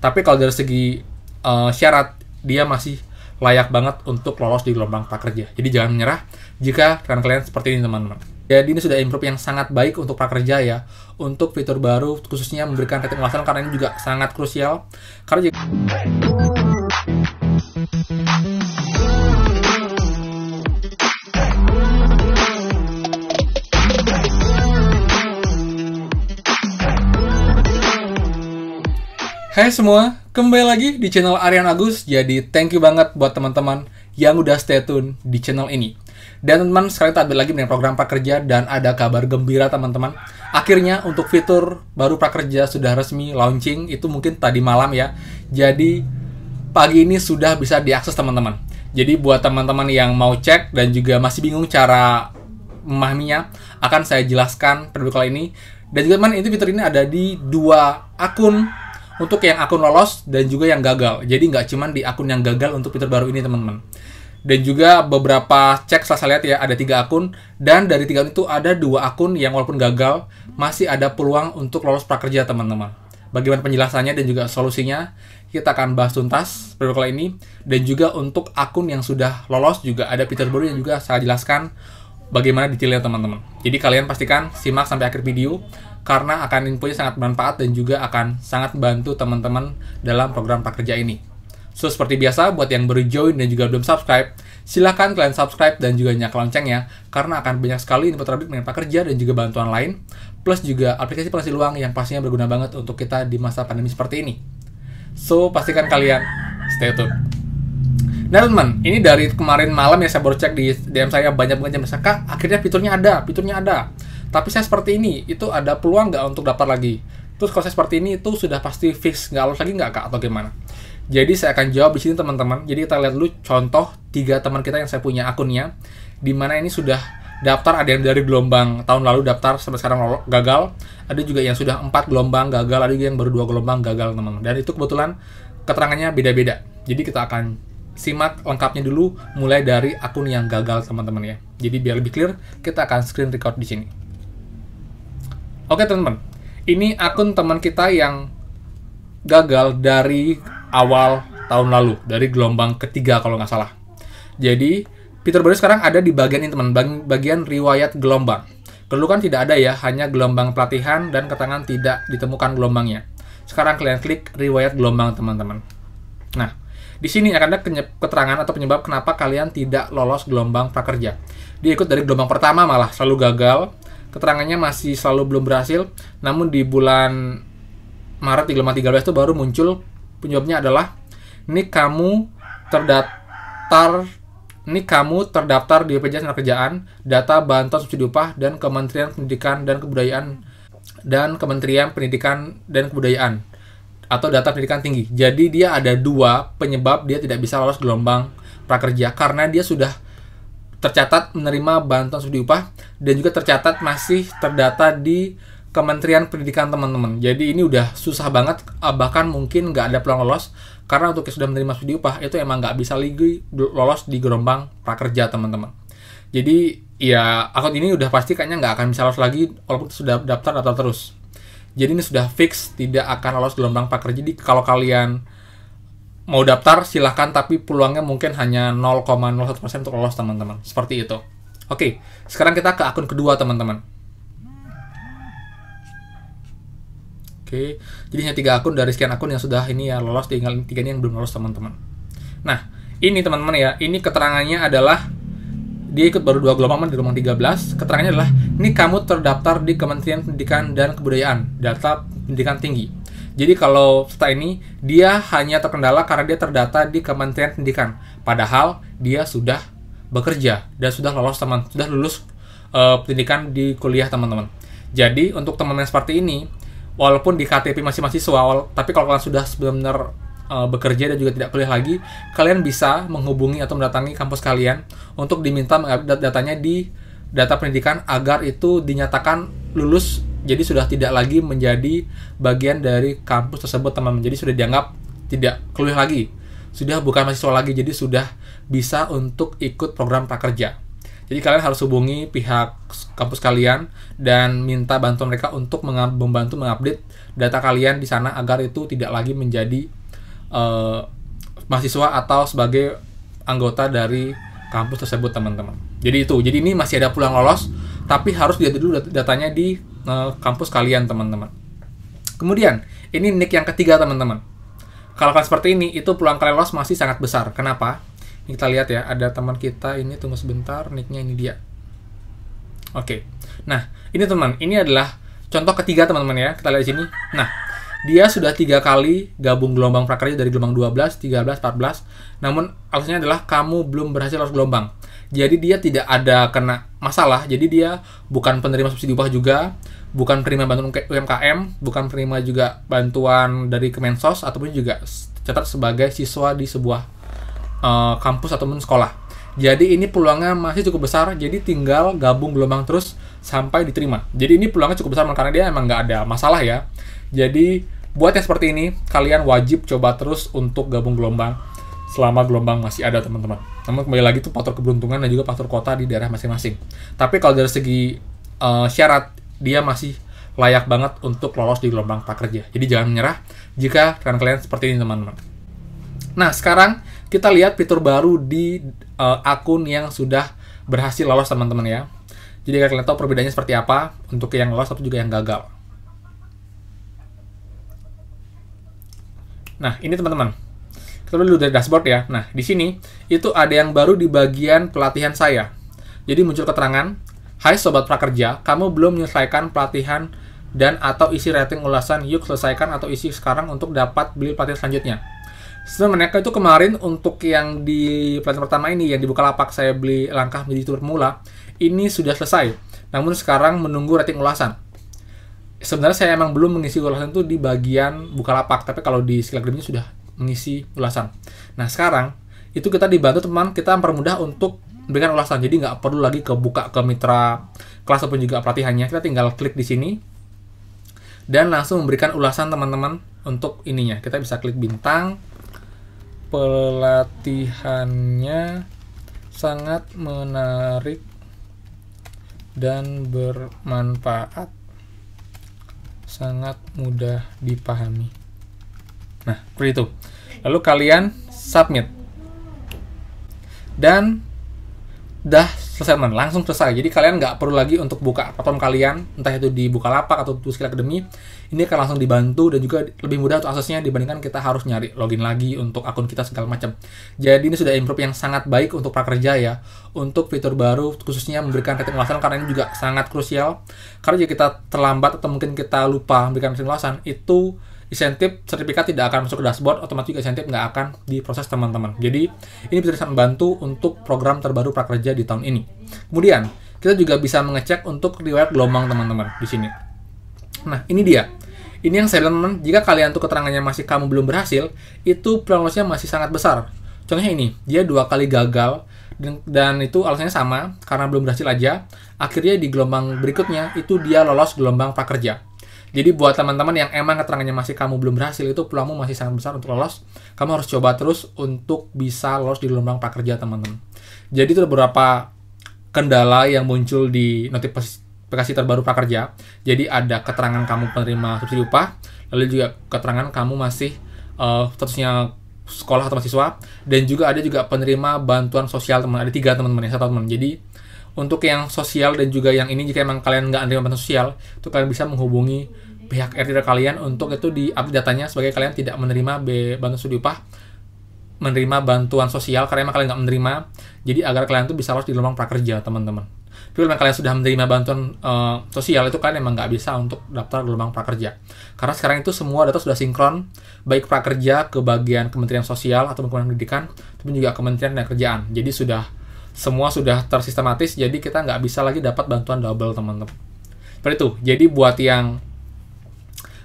Tapi kalau dari segi syarat, dia masih layak banget untuk lolos di gelombang prakerja. Jadi jangan menyerah jika rekan kalian seperti ini teman-teman. Jadi ini sudah improve yang sangat baik untuk prakerja ya. Untuk fitur baru khususnya memberikan rating ulasan, karena ini juga sangat krusial. Karena hai semua, kembali lagi di channel Aryan Agus. Jadi thank you banget buat teman-teman yang udah stay tune di channel ini. Dan teman-teman, sekarang kita update lagi dengan program prakerja dan ada kabar gembira teman-teman. Akhirnya untuk fitur baru prakerja sudah resmi launching, itu mungkin tadi malam ya. Jadi pagi ini sudah bisa diakses teman-teman. Jadi buat teman-teman yang mau cek dan juga masih bingung cara memahaminya, akan saya jelaskan pada kali ini. Dan juga teman, itu fitur ini ada di dua akun, untuk yang akun lolos dan juga yang gagal. Jadi nggak cuman di akun yang gagal untuk fitur baru ini teman-teman. Dan juga beberapa cek setelah saya lihat ya, ada 3 akun, dan dari 3 akun itu ada 2 akun yang walaupun gagal masih ada peluang untuk lolos prakerja teman-teman. Bagaimana penjelasannya dan juga solusinya kita akan bahas tuntas pada kali ini. Dan juga untuk akun yang sudah lolos juga ada fitur baru yang juga saya jelaskan bagaimana detailnya teman-teman. Jadi kalian pastikan simak sampai akhir video, karena akan infonya sangat bermanfaat dan juga akan sangat membantu teman-teman dalam program prakerja ini. So, seperti biasa, buat yang baru join dan juga belum subscribe, silahkan kalian subscribe dan juga nyalakan loncengnya, karena akan banyak sekali info terupdate mengenai prakerja dan juga bantuan lain, plus juga aplikasi penghasil uang yang pastinya berguna banget untuk kita di masa pandemi seperti ini. So, pastikan kalian stay tune. Nah teman, ini dari kemarin malam ya, saya baru cek di DM saya, banyak banget yang bilang, Kak, akhirnya fiturnya ada. Tapi saya seperti ini, itu ada peluang nggak untuk daftar lagi? Terus kalau saya seperti ini, itu sudah pasti fix, nggak lolos lagi nggak Kak, atau gimana? Jadi saya akan jawab di sini teman-teman. Jadi kita lihat dulu contoh 3 teman kita yang saya punya akunnya, di mana ini sudah daftar, ada yang dari gelombang tahun lalu daftar sampai sekarang gagal, ada juga yang sudah 4 gelombang gagal, ada juga yang baru 2 gelombang gagal teman-teman. Dan itu kebetulan keterangannya beda-beda. Jadi kita akan simak lengkapnya dulu mulai dari akun yang gagal teman-teman ya. Jadi biar lebih clear, kita akan screen record di sini. Oke teman-teman, ini akun teman kita yang gagal dari awal tahun lalu, dari gelombang ketiga kalau nggak salah. Jadi fitur baru sekarang ada di bagian ini teman, bagian riwayat gelombang. Dulu kan tidak ada ya, hanya gelombang pelatihan dan keterangan tidak ditemukan gelombangnya. Sekarang kalian klik riwayat gelombang teman-teman. Nah, di sini akan ada keterangan atau penyebab kenapa kalian tidak lolos gelombang prakerja. Dia ikut dari gelombang pertama malah selalu gagal. Keterangannya masih selalu belum berhasil, namun di bulan Maret di gelombang 13 itu baru muncul penyebabnya adalah ini kamu terdaftar di BPJS Ketenagakerjaan, data bantuan subsidi upah dan Kementerian Pendidikan dan Kebudayaan atau data pendidikan tinggi. Jadi dia ada 2 penyebab dia tidak bisa lolos gelombang prakerja, karena dia sudah tercatat menerima bantuan subsidi upah dan juga tercatat masih terdata di Kementerian Pendidikan teman-teman. Jadi ini udah susah banget, bahkan mungkin nggak ada peluang lolos, karena untuk yang sudah menerima subsidi upah itu emang nggak bisa lagi lolos di gelombang prakerja teman-teman. Jadi ya akun ini udah pasti kayaknya nggak akan bisa lolos lagi walaupun sudah daftar terus. Jadi ini sudah fix tidak akan lolos gelombang prakerja. Jadi kalau kalian mau daftar silahkan, tapi peluangnya mungkin hanya 0,01% untuk lolos teman-teman. Seperti itu. Oke, sekarang kita ke akun kedua teman-teman. Oke, jadi hanya 3 akun dari sekian akun yang sudah ini ya lolos, tinggal 3 ini yang belum lolos teman-teman. Nah, ini teman-teman ya, ini keterangannya adalah dia ikut baru 2 gelombang di gelombang 13. Keterangannya adalah ini kamu terdaftar di Kementerian Pendidikan dan Kebudayaan, data pendidikan tinggi. Jadi kalau setelah ini, dia hanya terkendala karena dia terdata di Kementerian Pendidikan. Padahal dia sudah bekerja dan sudah lolos sudah lulus pendidikan di kuliah teman-teman. Jadi untuk teman-teman seperti ini, walaupun di KTP masih mahasiswa, tapi kalau kalian sudah benar-benar bekerja dan juga tidak kuliah lagi, kalian bisa menghubungi atau mendatangi kampus kalian untuk diminta mengupdate datanya di data pendidikan agar itu dinyatakan lulus. Jadi sudah tidak lagi menjadi bagian dari kampus tersebut teman-teman. Jadi sudah dianggap tidak kuliah lagi, sudah bukan mahasiswa lagi, jadi sudah bisa untuk ikut program prakerja. Jadi kalian harus hubungi pihak kampus kalian dan minta bantuan mereka untuk membantu mengupdate data kalian di sana agar itu tidak lagi menjadi mahasiswa atau sebagai anggota dari kampus tersebut, teman-teman. Jadi ini masih ada peluang lolos, tapi harus dilihat dulu datanya di kampus kalian, teman-teman. Kemudian, ini nick yang ketiga, teman-teman. Kalau kalian seperti ini, itu peluang kalian lolos masih sangat besar. Kenapa? Ini kita lihat ya, ada teman kita ini, tunggu sebentar, nicknya ini dia. Oke. Nah, ini teman, ini adalah contoh ketiga, teman-teman ya. Kita lihat di sini. Nah, dia sudah 3 kali gabung gelombang prakerja dari gelombang 12, 13, 14. Namun, alasannya adalah kamu belum berhasil lolos gelombang. Jadi, dia tidak ada kena masalah. Jadi, dia bukan penerima subsidi upah juga, bukan penerima bantuan UMKM, bukan penerima juga bantuan dari Kemensos, ataupun juga catat sebagai siswa di sebuah kampus ataupun sekolah. Jadi ini peluangnya masih cukup besar, jadi tinggal gabung gelombang terus sampai diterima. Jadi ini peluangnya cukup besar karena dia emang nggak ada masalah ya. Jadi buat yang seperti ini, kalian wajib coba terus untuk gabung gelombang selama gelombang masih ada, teman-teman. Namun kembali lagi itu faktor keberuntungan dan juga faktor kota di daerah masing-masing. Tapi kalau dari segi syarat, dia masih layak banget untuk lolos di gelombang prakerja. Jadi jangan menyerah jika kalian seperti ini, teman-teman. Nah, sekarang kita lihat fitur baru di akun yang sudah berhasil lolos, teman-teman ya. Jadi kalian tahu perbedaannya seperti apa untuk yang lolos atau juga yang gagal. Nah, ini teman-teman. Kita dulu dari dashboard ya. Nah, di sini itu ada yang baru di bagian pelatihan saya. Jadi muncul keterangan, "Hai Sobat Prakerja, kamu belum menyelesaikan pelatihan dan atau isi rating ulasan, yuk selesaikan atau isi sekarang untuk dapat beli pelatihan selanjutnya." Sebenarnya itu kemarin untuk yang di pelatihan pertama ini, yang di Bukalapak saya beli langkah menjadi youtuber pemula, ini sudah selesai. Namun sekarang menunggu rating ulasan. Sebenarnya saya emang belum mengisi ulasan itu di bagian Bukalapak, tapi kalau di Skill Academy sudah mengisi ulasan. Nah sekarang itu kita dibantu teman, kita mempermudah untuk memberikan ulasan. Jadi nggak perlu lagi buka ke mitra kelas ataupun juga pelatihannya. Kita tinggal klik di sini dan langsung memberikan ulasan, teman-teman, untuk ininya. Kita bisa klik bintang. Pelatihannya sangat menarik dan bermanfaat, sangat mudah dipahami. Nah, seperti itu. Lalu kalian submit. Dan dah selesai, teman. Langsung selesai. Jadi kalian nggak perlu lagi untuk buka platform kalian, entah itu di Bukalapak atau di Skill Academy. Ini akan langsung dibantu dan juga lebih mudah untuk aksesnya dibandingkan kita harus nyari login lagi untuk akun kita segala macam. Jadi ini sudah improve yang sangat baik untuk prakerja ya. Untuk fitur baru khususnya memberikan rating ulasan, karena ini juga sangat krusial. Karena jika kita terlambat atau mungkin kita lupa memberikan rating ulasan, itu insentif sertifikat tidak akan masuk ke dashboard, otomatis juga insentif nggak akan diproses, teman-teman. Jadi ini bisa sangat membantu untuk program terbaru prakerja di tahun ini. Kemudian kita juga bisa mengecek untuk riwayat gelombang, teman-teman, di sini. Nah, ini dia. Ini yang saya bilang, teman, jika kalian tuh keterangannya masih kamu belum berhasil, itu peluang lolosnya masih sangat besar. Contohnya ini, dia 2 kali gagal, dan itu alasannya sama, karena belum berhasil aja. Akhirnya di gelombang berikutnya, itu dia lolos gelombang prakerja. Jadi buat teman-teman yang emang keterangannya masih kamu belum berhasil, itu peluangmu masih sangat besar untuk lolos. Kamu harus coba terus untuk bisa lolos di gelombang prakerja, teman-teman. Jadi itu beberapa kendala yang muncul di notifikasi terbaru prakerja. Jadi ada keterangan kamu penerima subsidi upah, lalu juga keterangan kamu masih statusnya sekolah atau mahasiswa, dan juga ada juga penerima bantuan sosial, teman. Ada 3, teman-teman, ya, 1 teman. Jadi untuk yang sosial dan juga yang ini, jika emang kalian nggak menerima bantuan sosial, itu kalian bisa menghubungi pihak RT kalian untuk itu di-update datanya sebagai kalian tidak menerima bantuan subsidi upah, menerima bantuan sosial karena emang kalian nggak menerima. Jadi agar kalian tuh bisa lolos di gelombang prakerja, teman-teman. Tapi kalau kalian sudah menerima bantuan sosial, itu kalian emang nggak bisa untuk daftar gelombang prakerja. Karena sekarang itu semua data sudah sinkron, baik prakerja ke bagian Kementerian Sosial atau Kementerian Pendidikan, tapi juga Kementerian Kerjaan. Jadi semua sudah tersistematis, jadi kita nggak bisa lagi dapat bantuan double, teman-teman. Seperti itu. Jadi buat yang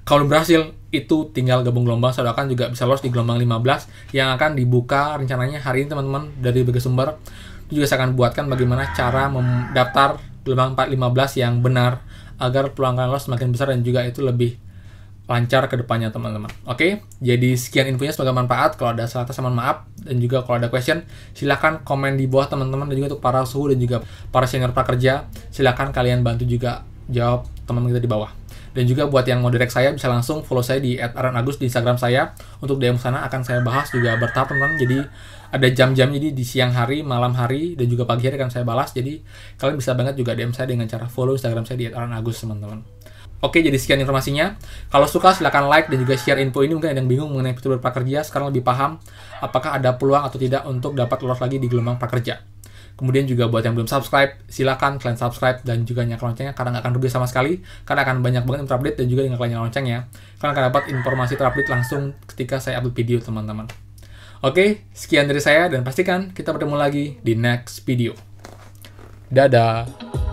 kalau berhasil, itu tinggal gabung gelombang, saudara kan juga bisa lolos di gelombang 15 yang akan dibuka rencananya hari ini, teman-teman, dari berbagai sumber. Itu juga saya akan buatkan bagaimana cara mendaftar gelombang 415 yang benar agar peluang kalian lolos semakin besar dan juga itu lebih lancar ke depannya teman-teman. Oke, jadi sekian infonya, semoga manfaat. Kalau ada salah kata mohon maaf, dan juga kalau ada question silahkan komen di bawah teman-teman, dan juga untuk para suhu dan juga para senior prakerja silahkan kalian bantu juga jawab teman-teman kita di bawah. Dan juga buat yang mau direct saya bisa langsung follow saya di @arianagus di Instagram saya. Untuk DM sana akan saya bahas juga bertahap teman-teman. Jadi ada jam-jam, jadi di siang hari, malam hari, dan juga pagi hari akan saya balas. Jadi kalian bisa banget juga DM saya dengan cara follow Instagram saya di @arianagus teman-teman. Oke, jadi sekian informasinya. Kalau suka silahkan like dan juga share info ini. Mungkin ada yang bingung mengenai fitur prakerja, sekarang lebih paham apakah ada peluang atau tidak untuk dapat lolos lagi di gelombang prakerja. Kemudian juga buat yang belum subscribe, silakan kalian subscribe dan juga nyalakan loncengnya karena nggak akan rugi sama sekali, karena akan banyak banget info update, dan juga dengan kalian nyalakan loncengnya, kalian akan dapat informasi terupdate langsung ketika saya upload video teman-teman. Oke, sekian dari saya dan pastikan kita bertemu lagi di next video. Dadah!